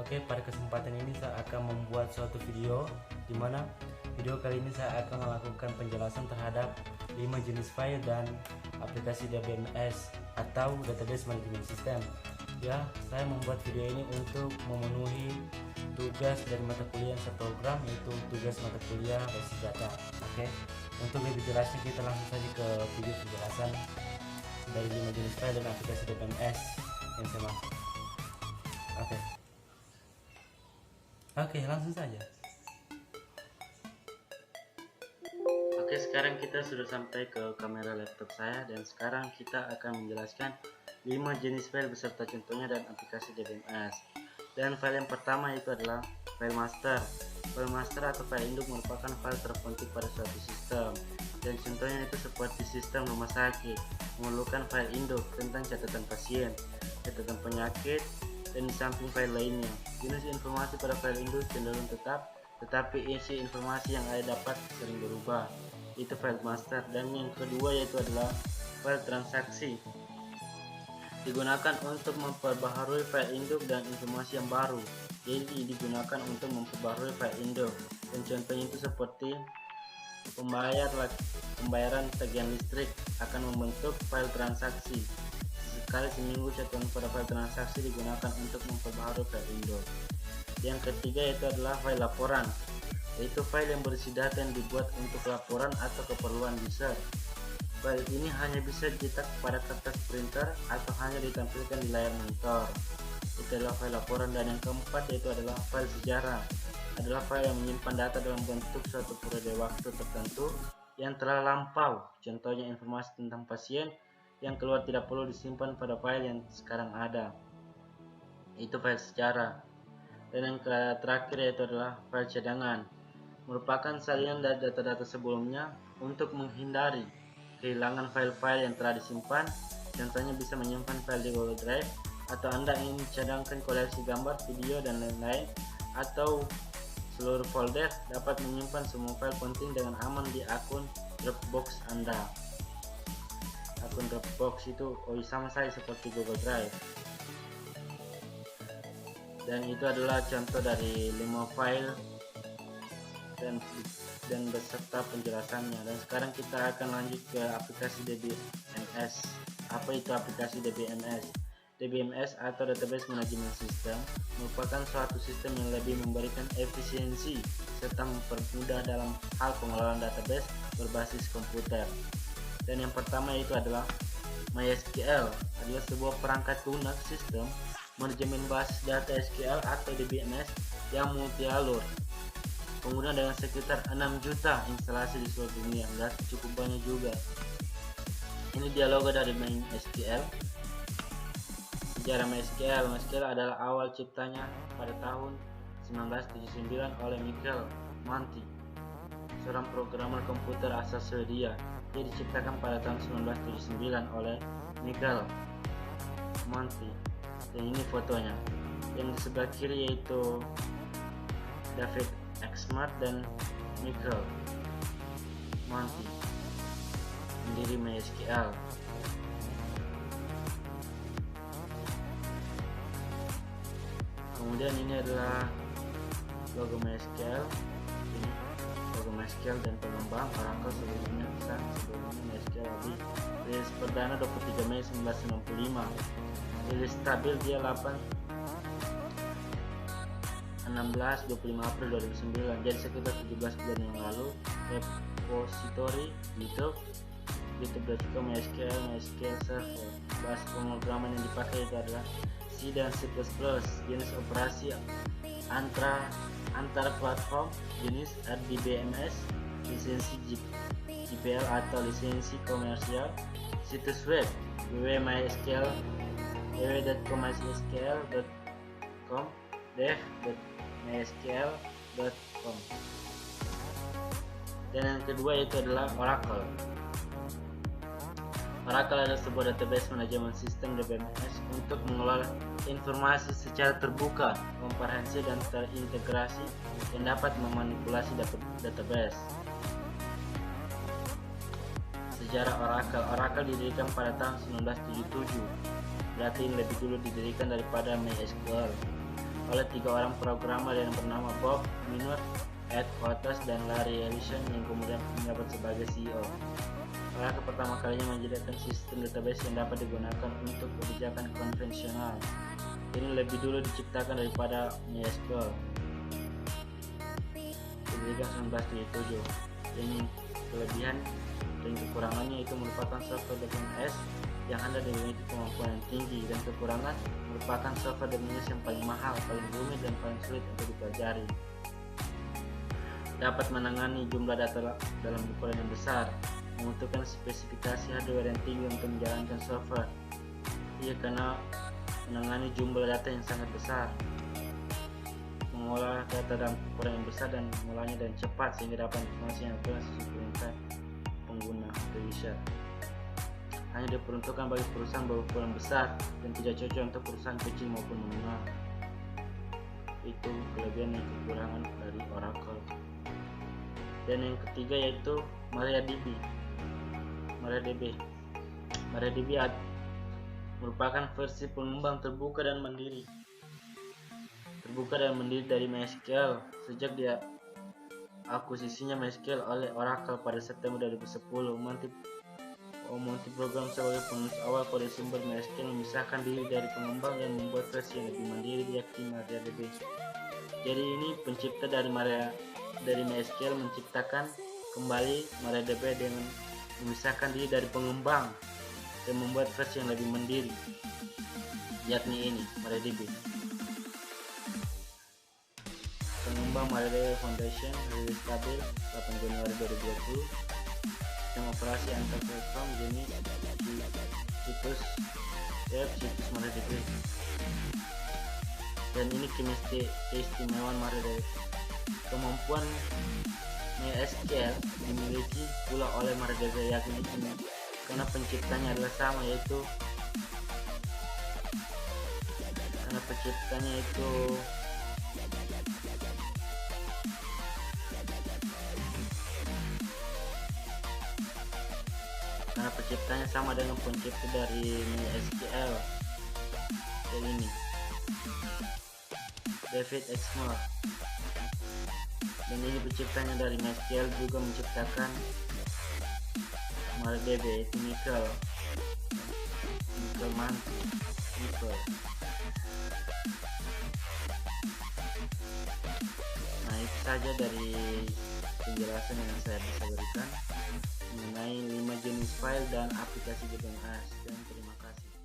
Oke, pada kesempatan ini saya akan membuat suatu video di mana video kali ini saya akan melakukan penjelasan terhadap 5 jenis file dan aplikasi DBMS atau Database Management System. Ya, saya membuat video ini untuk memenuhi tugas dari mata kuliah yang saya program, yaitu tugas mata kuliah Basic Data. Oke, untuk lebih jelasnya kita langsung saja ke video penjelasan dari 5 jenis file dan aplikasi DBMS yang saya maksud. Oke, langsung saja. Oke, sekarang kita sudah sampai ke kamera laptop saya dan sekarang kita akan menjelaskan 5 jenis file beserta contohnya dan aplikasi DBMS. Dan file yang pertama itu adalah file master. File master atau file induk merupakan file terpenting pada suatu sistem. Dan contohnya itu seperti sistem rumah sakit, memerlukan file induk tentang catatan pasien, catatan penyakit, dan di samping file lainnya. Jenis informasi pada file induk cenderung tetap, tetapi isi informasi yang ada dapat sering berubah. Itu file master. Dan yang kedua yaitu adalah file transaksi. Digunakan untuk memperbaharui file induk dan informasi yang baru. Jadi digunakan untuk memperbaharui file induk. Dan contohnya itu seperti pembayaran tagihan listrik akan membentuk file transaksi. Sekali seminggu catatan pada file transaksi digunakan untuk memperbaharui file induk. Yang ketiga yaitu adalah file laporan, yaitu file yang berisi data yang dibuat untuk laporan atau keperluan user. File ini hanya bisa dicetak pada kertas printer atau hanya ditampilkan di layar monitor. Itu adalah file laporan. Dan yang keempat yaitu adalah file sejarah, adalah file yang menyimpan data dalam bentuk suatu periode waktu tertentu yang telah lampau. Contohnya informasi tentang pasien yang keluar tidak perlu disimpan pada file yang sekarang ada. Itu file sejarah. Dan yang terakhir yaitu adalah file cadangan, merupakan salinan dari data-data sebelumnya untuk menghindari kehilangan file-file yang telah disimpan. Contohnya bisa menyimpan file di Google Drive, atau Anda ingin mencadangkan koleksi gambar, video, dan lain-lain, atau seluruh folder dapat menyimpan semua file penting dengan aman di akun Dropbox Anda. Akun Dropbox itu sama saja seperti Google Drive. Dan itu adalah contoh dari 5 file dan beserta penjelasannya. Dan sekarang kita akan lanjut ke aplikasi DBMS. Apa itu aplikasi DBMS? DBMS atau Database Management System merupakan suatu sistem yang lebih memberikan efisiensi serta mempermudah dalam hal pengelolaan database berbasis komputer. Dan yang pertama itu adalah MySQL, adalah sebuah perangkat lunak sistem manajemen basis data SQL atau DBMS yang multi alur. Pengguna dengan sekitar 6 juta instalasi di seluruh dunia, dan cukup banyak juga. Ini dia logo dari MySQL. Sejarah MySQL. MySQL adalah awal ciptanya pada tahun 1979 oleh Michael Manti, seorang programmer komputer asal Swedia. Dia diciptakan pada tahun 1979 oleh Michael Manti. Dan ini fotonya. Yang di sebelah kiri yaitu David Exmart dan Michael Manti, pendiri MySQL. Kemudian ini adalah logo MySQL. Ini logo MySQL dan pengembang Oracle sebelumnya MySQL habis. Rilis perdana 23 Mei 1995. Rilis stabil dia 25 April 2009. Jadi sekitar 17 bulan yang lalu. Repository YouTube.com MySQL Server. Bahasa pemrograman yang dipakai itu adalah C dan C++. Jenis operasi antar platform, jenis RDBMS, lisensi GPL atau lisensi komersial. Situs web www.mysql.com, dev.mysql.com. Dan yang kedua itu adalah Oracle. Oracle adalah sebuah database manajemen sistem DBMS untuk mengelola informasi secara terbuka, komprehensif, dan terintegrasi yang dapat memanipulasi database. Sejarah Oracle didirikan pada tahun 1977. Berarti ini lebih dulu didirikan daripada MySQL. oleh 3 orang programmer yang bernama Bob Minot, Ed Oates, dan Larry Ellison yang kemudian menjabat sebagai CEO. Oracle pertama kalinya menyediakan sistem database yang dapat digunakan untuk kebijakan konvensional. Ini lebih dulu diciptakan daripada MySQL. Didirikan 1977. Ini kelebihan dan kekurangannya itu merupakan software DBMS yang Anda memiliki kemampuan yang tinggi, dan kekurangan merupakan software DBMS yang paling mahal, paling rumit, dan paling sulit untuk dipelajari. Dapat menangani jumlah data dalam ukuran yang besar, membutuhkan spesifikasi hardware yang tinggi untuk menjalankan software. Ia karena menangani jumlah data yang sangat besar, mengolah data dalam ukuran yang besar dan mengolahnya dan cepat sehingga dapat informasi yang akurat sesuai perintah pengguna atau user. Hanya diperuntukkan bagi perusahaan berukuran besar dan tidak cocok untuk perusahaan kecil maupun menengah. Itu kelebihan dan kekurangan dari Oracle. Dan yang ketiga yaitu MariaDB. MariaDB merupakan versi pengembang terbuka dan mandiri dari MySQL sejak dia akuisisinya MySQL oleh Oracle pada September 2010. Multi-program sebagai penulis awal kode sumber MySQL memisahkan diri dari pengembang dan membuat versi yang lebih mandiri, yakni MariaDB. Jadi ini pencipta dari MySQL menciptakan kembali MariaDB dengan memisahkan diri dari pengembang dan membuat versi yang lebih mandiri, yakni ini MariaDB. Pengembang MariaDB Foundation rilis stabil 8 Januari 2020. Sistem operasi antar platform jenis di situs MariaDB. Dan ini keistimewaan MariaDB. Kemampuan MySQL dimiliki pula oleh MariaDB, yakni karena penciptanya adalah sama, yaitu karena penciptanya sama dengan pencipta dari MySQL ini, David Exmore. Dan ini penciptanya dari MySQL juga menciptakan MariaDB, yaitu Michael. Nah, itu saja dari penjelasan yang saya bisa berikan mengenai 5 jenis file dan aplikasi DBMS, dan terima kasih.